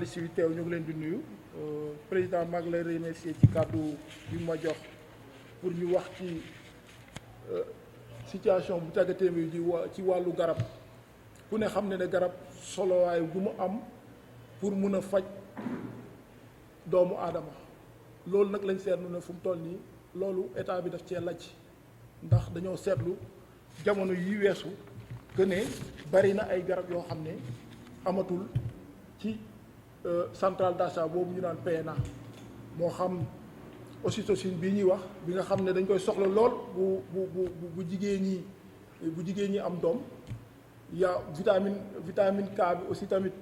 journaliste yi teew ñu ngi leen di nuyu président maa ngi lay remercier ci kàddu bi ma jox pour ñu wax ci situation bu tàggatémbe ji ci wàllu garab ku ne xam ne garab solowaay bu mu am pour mun a faj doomu aadama loolu nag lañ seetlu ne fu mu toll nii loolu état bi daf cee lajj ndax dañoo seetlu jamono yi weesu que ne bari na ay garab yoo xam ne amatul ci centrale d'achat boobu ñu naan PNA moo xam ocytocine bii ñuy wax bi nga xam ne dañ koy soxla lool bu jigéen ñi am doom ya vitamine K bi aussi tamit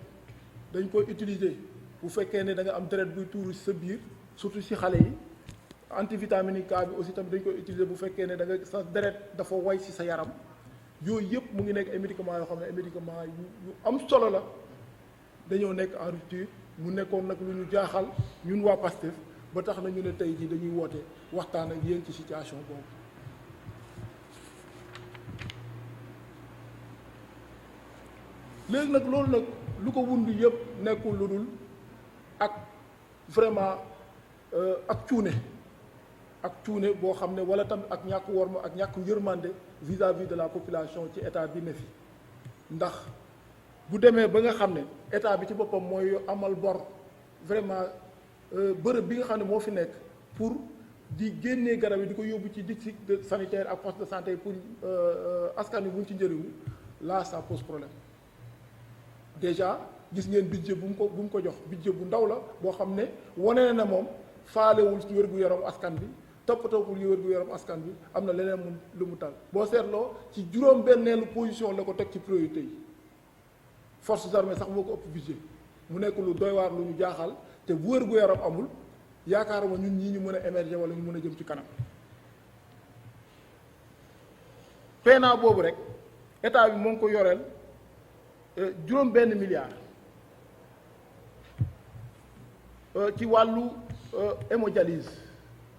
dañ koy utiliser bu fekkee ne da nga am deret buy tuuru ci sa biir surtout ci xale yi antivitamine K bi aussi tamit dañ koy utiliser bu fekkee ne da nga sa deret dafa way ci sa yaram yooyu yëpp mu ngi nekk ay médicaments yoo xam ne ay médicaments yu am solo la dañoo nekk en rupture mu nekkoon nag lu ñu jaaxal ñun waa PASTEF ba tax na ñu ne tey jii dañuy woote waxtaan ak yéen ci situation boobu. léegi nag loolu nag lu ko wund yëpp nekkul lu dul ak vraiment ak cuune boo xam ne wala tam ak ñàkk worma ak ñàkk yërmande vis-à-vis de la population ci état bi ne fi ndax bu demee ba nga xam ne état bi ci boppam mooy amal bor vraiment bërëb bi nga xam ne moo fi nekk pour di génnee garab yi di ko yóbbu ci district sanitaire ak poste de santé pour askan wi buñ ci njëriñu là ça pose problème. déjà gis ngeen budget bu mu ko jox budget bu ndaw la boo xam ne wane na moom faalewul ci wér-gu-yaram askan bi toppatoowul wér-gu-yaram askan bi am na leneen lu mu tal boo seetloo ci juróom-benneelu position la ko teg ci priorité yi forces armées sax moo ko ëpp budget mu nekk lu doy waar lu ñu jaaxal te bu wér-gu-yaram amul yaakaaruma ñun ñii ñu mën a émerger wala ñu mën a jëm ci kanam. PNA boobu rek état bi moo ngi ko yoreel juróom benn milliard ci wàllu hémodialyse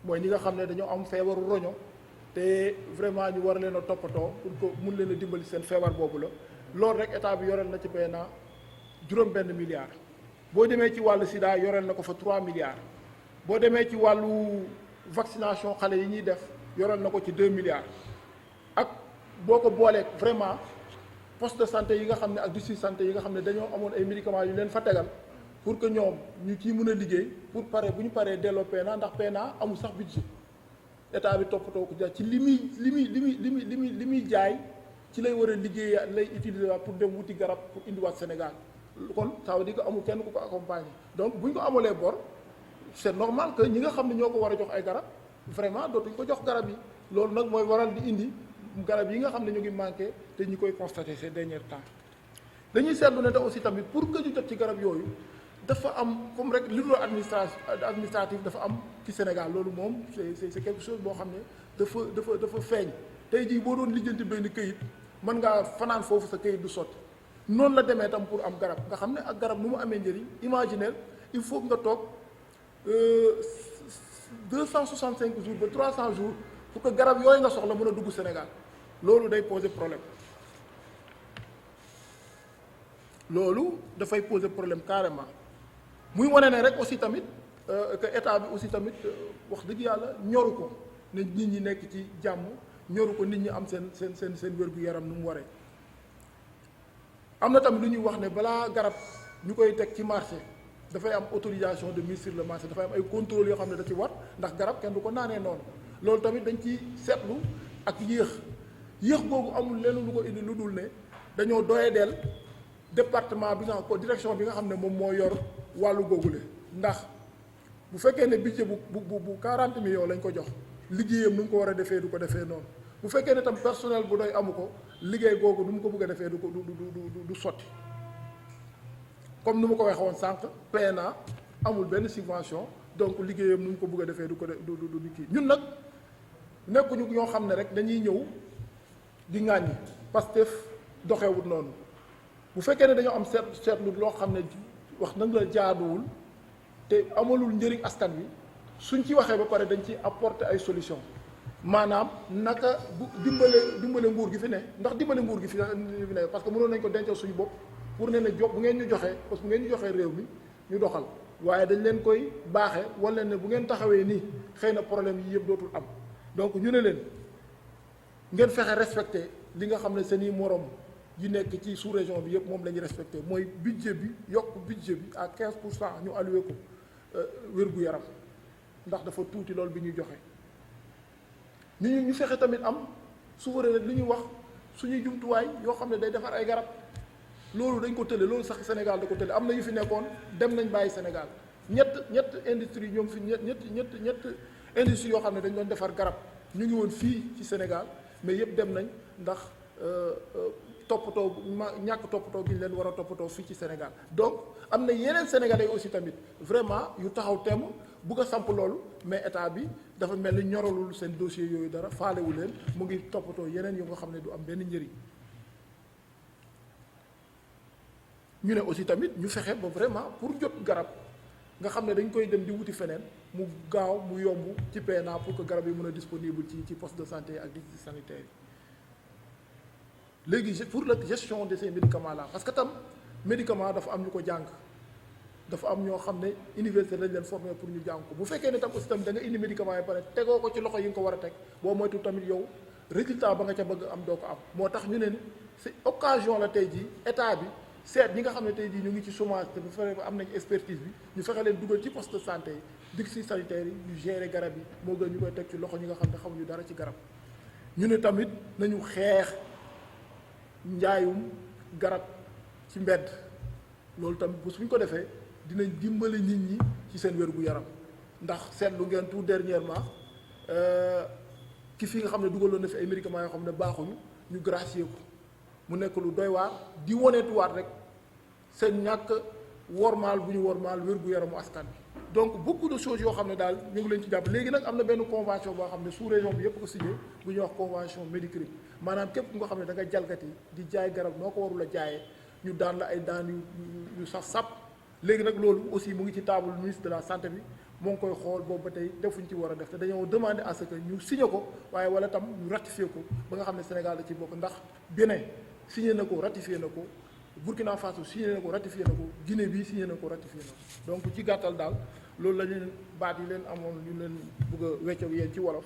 mooy ñi nga xam ne dañoo am feebaru roño te vraiment ñu war leen a toppatoo pour que mun leen a dimbali seen feebar boobu la loolu rek état bi yoreel na ci PNA juróom benn milliard. boo demee ci wàllu sida yoreel na ko fa 3 milliards boo demee ci wàllu vaccination xale yi ñuy def yoreel na ko ci 2 milliards ak boo ko booleeg vraiment poste de santé yi nga xam ne ak district santé yi nga xam ne dañoo amoon ay médicaments yu leen fa tegal pour que ñoom ñu ciy mën a liggéey pour bu ñu paree delloo PNA ndax PNA amul sax budget état bi toppatoo ko ci li muy jaay ci lay war a liggéey lay utiliser waat pour dem wuti garab pour indiwaat Sénégal kon ça veut dire que amul kenn ku ko accompagner donc bu ñu ko amalee bor c'est normal que ñi nga xam ne ñoo ko war a jox ay garab vraiment dootuñ ko jox garab yi loolu nag mooy waral di indi garab yi nga xam ne ñu ngi manqué te ñu koy constater ces derniers temps dañuy seetlu ne da aussi tamit pour que ñu jot ci garab yooyu dafa am comme rek li administratif dafa am ci Sénégal loolu moom c'est quelque chose boo xam ne dafa feeñ tey jii boo doon lijjanti benn këyit mën ngaa fanaan foofu sa këyit du sotti noonu la demee tam pour am garab nga xam ne ak garab nu mu amee njëriñ imaginaire il faut nga toog 265 jours ba 300 jours pour que garab yooyu nga soxla mën a dugg Sénégal loolu day poser problème loolu dafay poser problème carrément muy wane ne rek aussi tamit que état bi aussi tamit wax dëgg yàlla ñoru ko ne nit ñi nekk ci jàmm ñoru ko nit ñi am seen wér-gu-yaram nu mu waree. am na tamit lu ñuy wax ne balaa garab ñu koy teg ci marché dafay am autorisation de mise sur le marché dafay am ay contrôle yoo xam ne da ci war ndax garab kenn du ko naanee noonu loolu tamit dañ ci seetlu ak yéex googu amul lenn lu ko indi lu dul ne dañoo doyedeel département bi nga xam ko direction bi nga xam ne moom moo yor wàllu googule ndax bu fekkee ne budget bu 40 millions lañ ko jox liggéeyam nu mu ko war a defee du ko defee noonu bu fekkee ne tam personnel bu doy amu ko liggéey googu nu mu ko bëgg a defee du sotti comme nu ma ko waxee woon sànq PNA amul benn subvention donc liggéeyam nu mu ko bëgg a defee du kii ñun nag nekkuñu ñoo xam ne rek dañuy ñëw di ŋàññi Pastef doxewut noonu bu fekkee ne dañoo am seetlu loo xam ne wax nañ la jaaduwul te amalul njëriñ askan wi suñ ci waxee ba pare dañ ci apporter ay solution maanaam naka bu dimbale nguur gi fi ne ndax dimbale nguur gi fi ne parce que mënoon nañ ko dencal suñu bopp pour ne jox bu ngeen ñu joxee parce que bu ngeen ñu joxee réew mi ñu doxal waaye dañ leen koy baaxee wala ne bu ngeen taxawee nii xëy na problème yi yëpp dootul am donc ñu ne leen ngeen fexe respecté li nga xam ne seen i morom yi nekk ci sous-région bi yëpp moom la ñuy respecté mooy budget bi yokk budget bi à 15% ñu alloué ko wér-gu-yaram ndax dafa tuuti loolu bi ñuy joxe ñu fexe tamit am souveraineté li ñuy wax suñuy jumtuwaay yoo xam ne day defar ay garab loolu dañ ko tële loolu sax Sénégal da ko tële am na yu fi nekkoon dem nañ bàyyi Sénégal ñett industrie ñoom fi ñett industrie yoo xam ne dañ doon defar garab ñu ngi woon fii ci Sénégal mais yëpp dem nañ ndax toppatoo ñàkk toppatoo gi ñu leen war a toppatoo fii ci Sénégal donc am na yeneen sénégalais aussi tamit vraiment yu taxaw temm bugg a samp loolu mais état bi dafa mel ni ñoralul seen dossier yooyu dara faalewu leen mu ngi toppatoo yeneen yu nga xam ne du am benn njëriñ. ñu ne aussi tamit ñu fexe ba vraiment pour jot garab nga xam ne dañ koy dem di wuti feneen mu gaaw mu yomb ci PNA pour que garab yi mën a disponible ci poste de santé ak district sanitaire yi. léegi pour la gestion de ces médicaments là parce que tam médicament dafa am ñu ko jàng dafa am ñoo xam ne université lañ leen formé pour ñu jàng ko bu fekkee ne tam aussi tam da nga indi médicament yi pare tegoo ko ci loxo yi nga ko war a teg boo moytu tamit yow résultat ba nga ca bëgg am doo ko am moo tax ñu ne c'est occasion la tey jii état bi seet ñi nga xam ne tey jii ñu ngi ci chômage te bu fekkee am nañ expertise bi ñu fexe leen dugal ci poste de santé yi district sanitaire yi ñu gérer garab yi moo gën ñu koy teg ci loxo ñi nga xam ne xamuñu dara ci garab ñu ne tamit nañu xeex njaayum garab ci mbedd loolu tamit bu suñ ko defee dinañ dimbali nit ñi ci seen wér-gu-yaram ndax seetlu ngeen tout dernièrement ki fi nga xam ne dugaloon na fi ay médicaments yoo xam ne baaxuñu ñu gracier ko mu nekk lu doy waar di woneetuwaat rek seen ñàkk wormaal bu ñu wormaal wér-gu-yaramu askan bi donc beaucoup de choses yoo xam ne daal ñu ngi leen ci jàpp léegi nag am na benn convention boo xam ne sous région bi yëpp ko signé bu ñuy wax convention Médicrime maanaam képp nga xam ne da nga jalgati di jaay garab noo ko warul a jaayee ñu daan la ay daan yu sax sàpp léegi nag loolu aussi mu ngi ci table ministre de la santé bi moo ngi koy xool boobu ba tey defuñ ci war a def te dañoo demander à ce que ñu signé ko waaye wala tam ñu ratifié ko ba nga xam ne Sénégal da ci bokk ndax Bénin signé na ko ratifié na ko Burkina Faso signé na ko ratifié na ko Guinée bii signé na ko ratifié na ko donc ci gàttal daal loolu la ñu baat yi leen amoon ñu leen bëgg a weccoog yéen ci wolof